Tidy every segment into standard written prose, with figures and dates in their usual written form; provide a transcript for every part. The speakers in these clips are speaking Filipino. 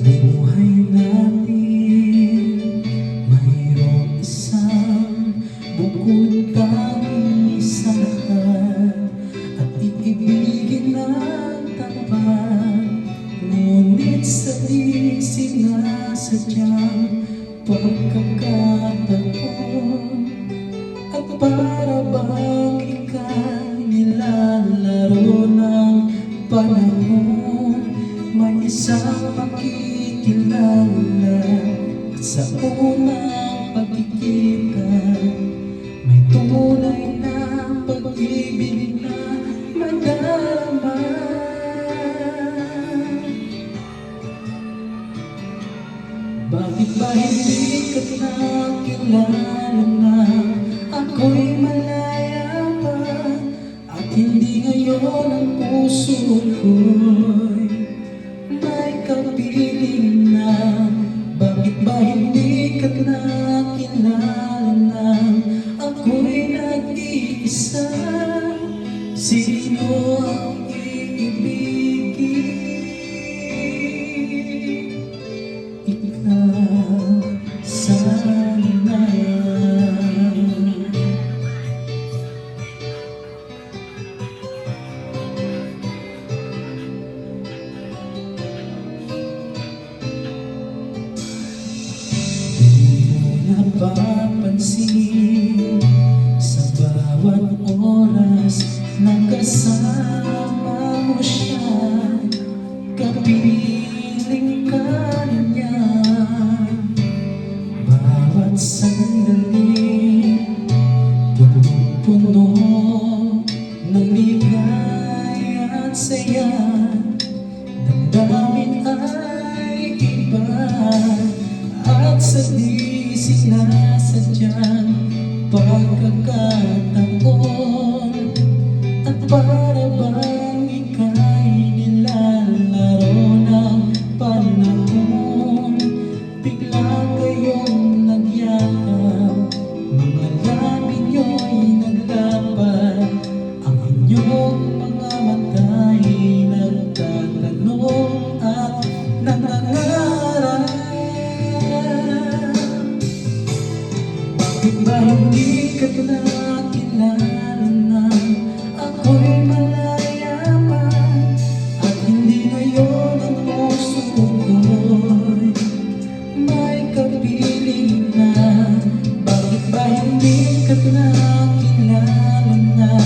buhay natin mayroong isang bukod tanging sa lahat, at iibigin ng tapat. Ngunit sa di sinasadyang pagkakataon, at para bang ika'y nilalaro ng panahon, may isang makikilala at sa unang pagkikita may tunay na pag-ibig na madarama. Bakit ba hindi ka nakilala na ako'y malaya pa, at hindi ngayon ang puso ko'y may kapiling na? Bakit ba hindi ka nakilala na ako'y nag-iisa? Sino ang iibigin? Ikaw sana. Napapansin sa bawat oras na kasama mo siya, kapiling ka niya. Bawat sandali punong-puno ng ligaya at saya, damdamin ay iba at sa di sinasadyang pagkakataon, at para bang ika'y nilalaro ng panahon, bigla kayong nagyakap, mga labi nyo'y naglapat, ang inyong mga mata'y nagtatanong at nangangarap. Bakit ba hindi ka nakilala na ako'y malaya pa, at hindi ngayon ang puso ko'y may kapiling na? Bakit ba hindi ka nakilala na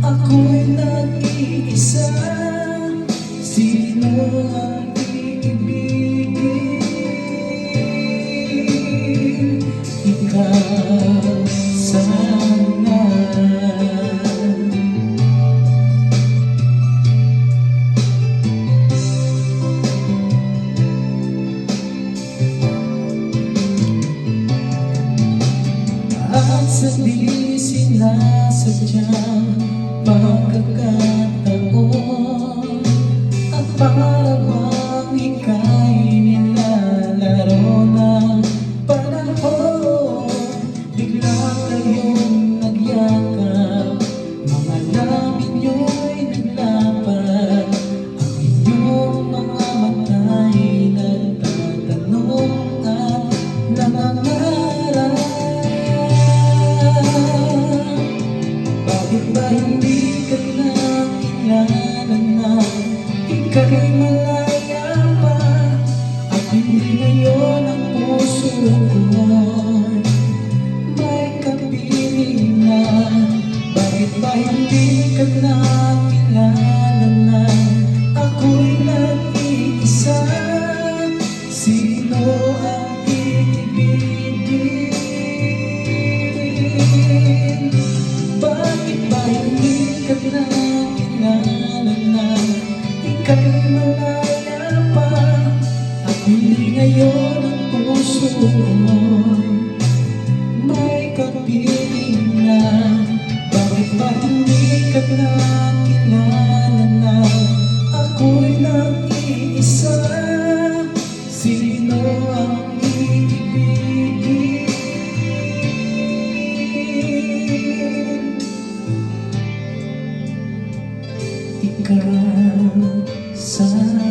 ako'y nag-iisa? Sino ang iibigin? Ikaw sana. At sa di sinasadyang pagkakataon, at para bang ika'y nilalaro ng panahon, bigla kayong nagyakap, mga labi nyo'y naglapat, ang inyong mga mata'y nagtatanong at nangangarap. Bakit ba hindi ka nakilala na ika'y malaya pa, at hindi ngayon ang puso ko'y may kapiling na? Bakit ba hindi ka nakilala na ako'y nag-iisa? Sino ang iibigin? Bakit ba hindi ka nakilala na ika'y malaya pa, at hindi ngayon ang puso ko'y may kapiling na? Bakit ba hindi ka nakilala na ako'y nag-iisa? Sino ang iibigin? Ikaw sana.